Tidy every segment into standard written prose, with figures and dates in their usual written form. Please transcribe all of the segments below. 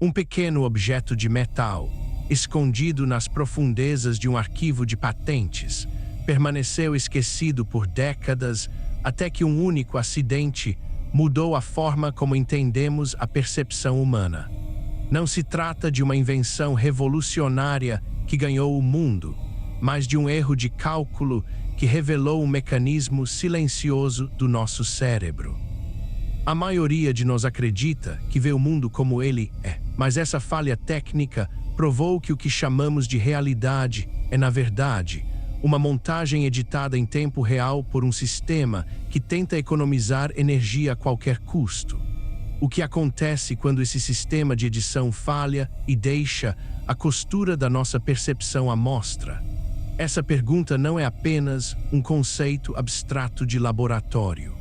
Um pequeno objeto de metal, escondido nas profundezas de um arquivo de patentes, permaneceu esquecido por décadas até que um único acidente mudou a forma como entendemos a percepção humana. Não se trata de uma invenção revolucionária que ganhou o mundo, mas de um erro de cálculo que revelou um mecanismo silencioso do nosso cérebro. A maioria de nós acredita que vê o mundo como ele é, mas essa falha técnica provou que o que chamamos de realidade é, na verdade, uma montagem editada em tempo real por um sistema que tenta economizar energia a qualquer custo. O que acontece quando esse sistema de edição falha e deixa a costura da nossa percepção à mostra? Essa pergunta não é apenas um conceito abstrato de laboratório.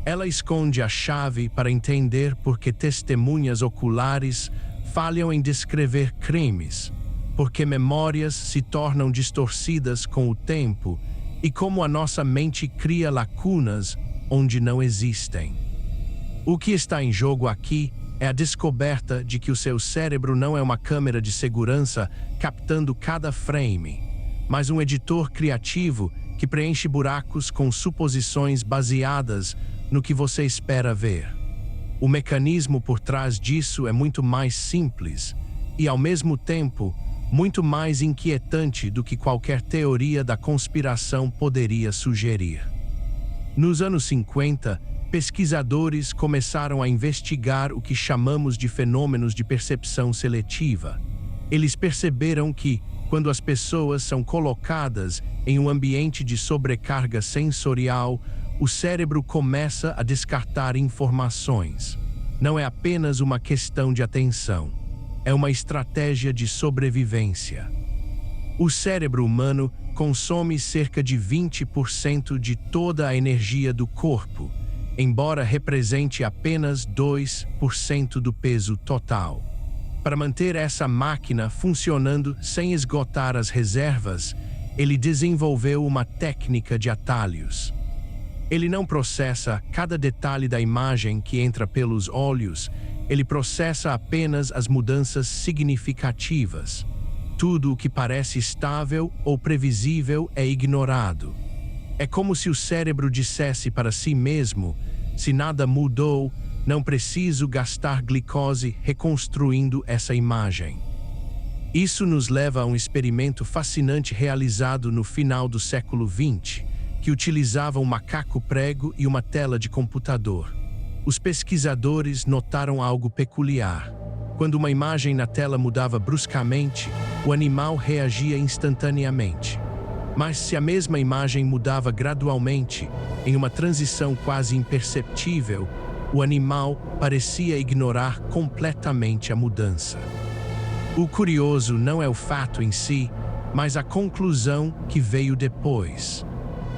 Ela esconde a chave para entender por que testemunhas oculares falham em descrever crimes, por que memórias se tornam distorcidas com o tempo e como a nossa mente cria lacunas onde não existem. O que está em jogo aqui é a descoberta de que o seu cérebro não é uma câmera de segurança captando cada frame, mas um editor criativo que preenche buracos com suposições baseadas no que você espera ver. O mecanismo por trás disso é muito mais simples e, ao mesmo tempo, muito mais inquietante do que qualquer teoria da conspiração poderia sugerir. Nos anos 50, pesquisadores começaram a investigar o que chamamos de fenômenos de percepção seletiva. Eles perceberam que, quando as pessoas são colocadas em um ambiente de sobrecarga sensorial, o cérebro começa a descartar informações. Não é apenas uma questão de atenção, é uma estratégia de sobrevivência. O cérebro humano consome cerca de 20% de toda a energia do corpo, embora represente apenas 2% do peso total. Para manter essa máquina funcionando sem esgotar as reservas, ele desenvolveu uma técnica de atalhos. Ele não processa cada detalhe da imagem que entra pelos olhos, ele processa apenas as mudanças significativas. Tudo o que parece estável ou previsível é ignorado. É como se o cérebro dissesse para si mesmo: se nada mudou, não preciso gastar glicose reconstruindo essa imagem. Isso nos leva a um experimento fascinante realizado no final do século XX, que utilizava um macaco prego e uma tela de computador. Os pesquisadores notaram algo peculiar. Quando uma imagem na tela mudava bruscamente, o animal reagia instantaneamente. Mas se a mesma imagem mudava gradualmente, em uma transição quase imperceptível, o animal parecia ignorar completamente a mudança. O curioso não é o fato em si, mas a conclusão que veio depois.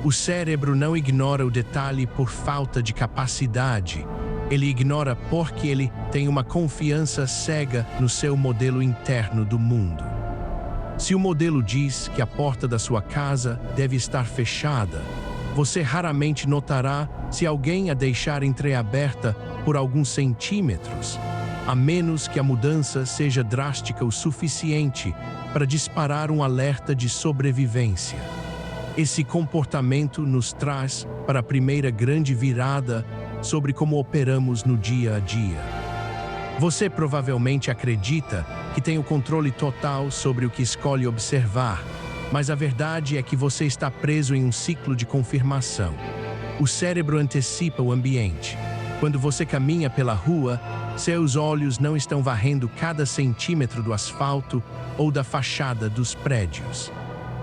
O cérebro não ignora o detalhe por falta de capacidade, ele ignora porque ele tem uma confiança cega no seu modelo interno do mundo. Se o modelo diz que a porta da sua casa deve estar fechada, você raramente notará se alguém a deixar entreaberta por alguns centímetros, a menos que a mudança seja drástica o suficiente para disparar um alerta de sobrevivência. Esse comportamento nos traz para a primeira grande virada sobre como operamos no dia a dia. Você provavelmente acredita que tem o controle total sobre o que escolhe observar, mas a verdade é que você está preso em um ciclo de confirmação. O cérebro antecipa o ambiente. Quando você caminha pela rua, seus olhos não estão varrendo cada centímetro do asfalto ou da fachada dos prédios.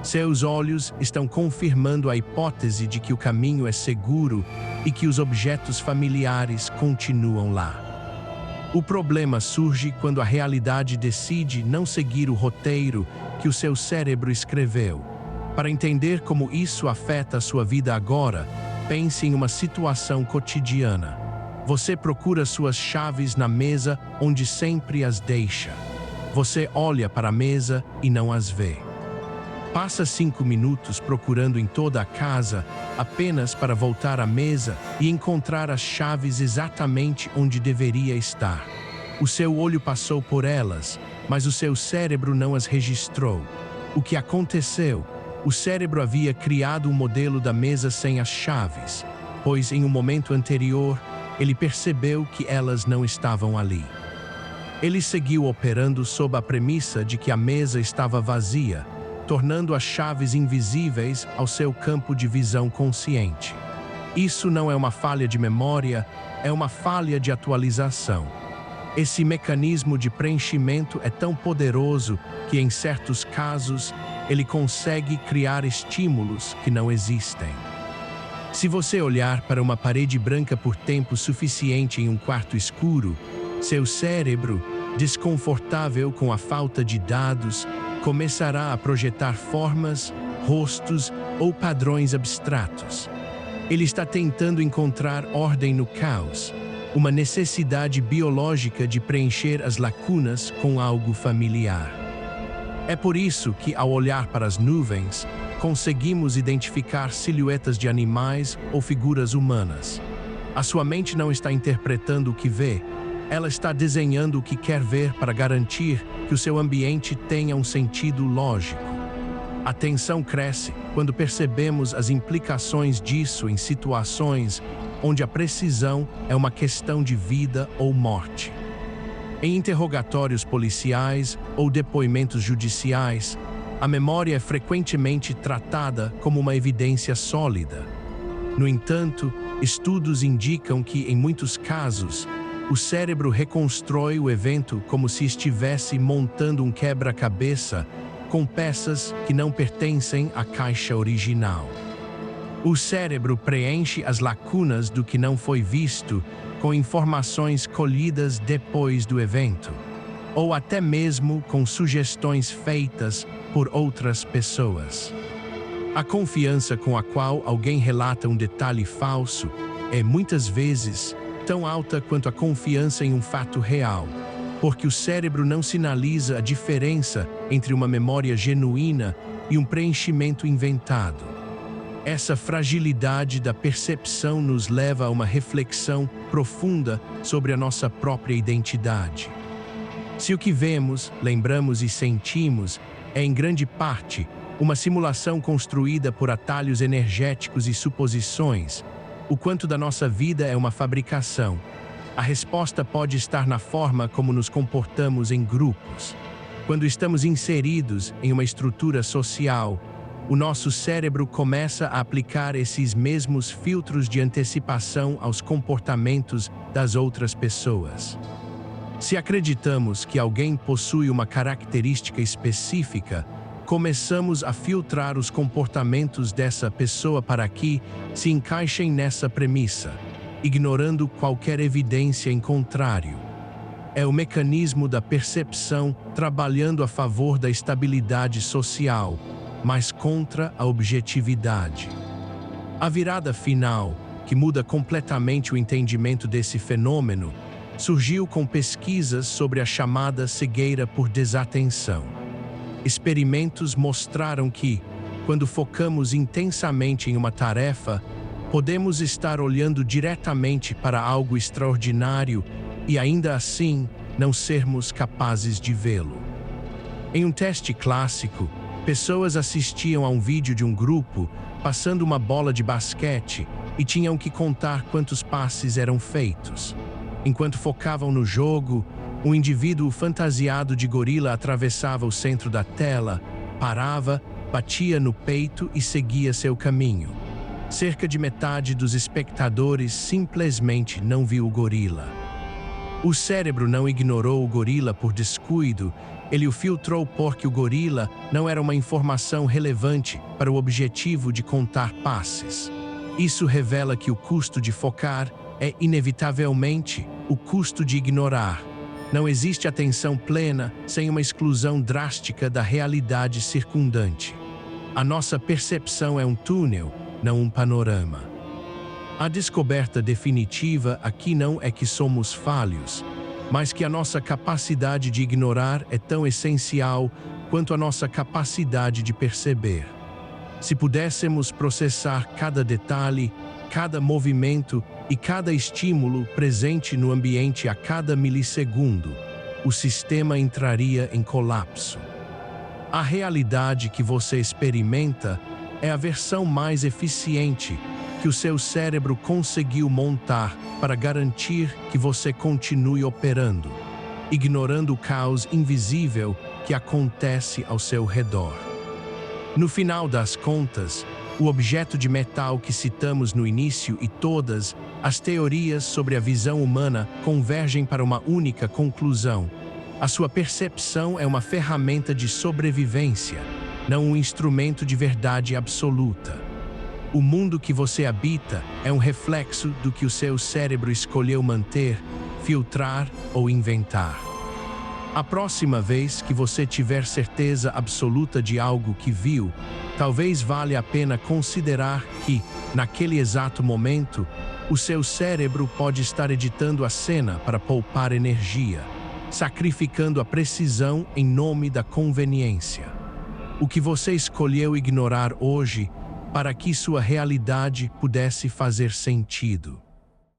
Seus olhos estão confirmando a hipótese de que o caminho é seguro e que os objetos familiares continuam lá. O problema surge quando a realidade decide não seguir o roteiro que o seu cérebro escreveu. Para entender como isso afeta a sua vida agora, pense em uma situação cotidiana. Você procura suas chaves na mesa onde sempre as deixa. Você olha para a mesa e não as vê. Passa 5 minutos procurando em toda a casa apenas para voltar à mesa e encontrar as chaves exatamente onde deveria estar. O seu olho passou por elas, mas o seu cérebro não as registrou. O que aconteceu? O cérebro havia criado um modelo da mesa sem as chaves, pois em um momento anterior, ele percebeu que elas não estavam ali. Ele seguiu operando sob a premissa de que a mesa estava vazia, tornando as chaves invisíveis ao seu campo de visão consciente. Isso não é uma falha de memória, é uma falha de atualização. Esse mecanismo de preenchimento é tão poderoso que, em certos casos, ele consegue criar estímulos que não existem. Se você olhar para uma parede branca por tempo suficiente em um quarto escuro, seu cérebro, desconfortável com a falta de dados, começará a projetar formas, rostos ou padrões abstratos. Ele está tentando encontrar ordem no caos, uma necessidade biológica de preencher as lacunas com algo familiar. É por isso que, ao olhar para as nuvens, conseguimos identificar silhuetas de animais ou figuras humanas. A sua mente não está interpretando o que vê, ela está desenhando o que quer ver para garantir que o seu ambiente tenha um sentido lógico. A tensão cresce quando percebemos as implicações disso em situações onde a precisão é uma questão de vida ou morte. Em interrogatórios policiais ou depoimentos judiciais, a memória é frequentemente tratada como uma evidência sólida. No entanto, estudos indicam que, em muitos casos, o cérebro reconstrói o evento como se estivesse montando um quebra-cabeça com peças que não pertencem à caixa original. O cérebro preenche as lacunas do que não foi visto com informações colhidas depois do evento, ou até mesmo com sugestões feitas por outras pessoas. A confiança com a qual alguém relata um detalhe falso é, muitas vezes, tão alta quanto a confiança em um fato real, porque o cérebro não sinaliza a diferença entre uma memória genuína e um preenchimento inventado. Essa fragilidade da percepção nos leva a uma reflexão profunda sobre a nossa própria identidade. Se o que vemos, lembramos e sentimos é, em grande parte, uma simulação construída por atalhos energéticos e suposições, o quanto da nossa vida é uma fabricação, a resposta pode estar na forma como nos comportamos em grupos. Quando estamos inseridos em uma estrutura social, o nosso cérebro começa a aplicar esses mesmos filtros de antecipação aos comportamentos das outras pessoas. Se acreditamos que alguém possui uma característica específica, começamos a filtrar os comportamentos dessa pessoa para que se encaixem nessa premissa, ignorando qualquer evidência em contrário. É o mecanismo da percepção trabalhando a favor da estabilidade social, mas contra a objetividade. A virada final, que muda completamente o entendimento desse fenômeno, surgiu com pesquisas sobre a chamada cegueira por desatenção. Experimentos mostraram que, quando focamos intensamente em uma tarefa, podemos estar olhando diretamente para algo extraordinário e ainda assim não sermos capazes de vê-lo. Em um teste clássico, pessoas assistiam a um vídeo de um grupo passando uma bola de basquete e tinham que contar quantos passes eram feitos. Enquanto focavam no jogo, um indivíduo fantasiado de gorila atravessava o centro da tela, parava, batia no peito e seguia seu caminho. Cerca de metade dos espectadores simplesmente não viu o gorila. O cérebro não ignorou o gorila por descuido, ele o filtrou porque o gorila não era uma informação relevante para o objetivo de contar passes. Isso revela que o custo de focar é, inevitavelmente, o custo de ignorar. Não existe atenção plena sem uma exclusão drástica da realidade circundante. A nossa percepção é um túnel, não um panorama. A descoberta definitiva aqui não é que somos falhos, mas que a nossa capacidade de ignorar é tão essencial quanto a nossa capacidade de perceber. Se pudéssemos processar cada detalhe, cada movimento e cada estímulo presente no ambiente a cada milissegundo, o sistema entraria em colapso. A realidade que você experimenta é a versão mais eficiente que o seu cérebro conseguiu montar para garantir que você continue operando, ignorando o caos invisível que acontece ao seu redor. No final das contas, o objeto de metal que citamos no início e todas as teorias sobre a visão humana convergem para uma única conclusão: a sua percepção é uma ferramenta de sobrevivência, não um instrumento de verdade absoluta. O mundo que você habita é um reflexo do que o seu cérebro escolheu manter, filtrar ou inventar. A próxima vez que você tiver certeza absoluta de algo que viu, talvez valha a pena considerar que, naquele exato momento, o seu cérebro pode estar editando a cena para poupar energia, sacrificando a precisão em nome da conveniência. O que você escolheu ignorar hoje para que sua realidade pudesse fazer sentido.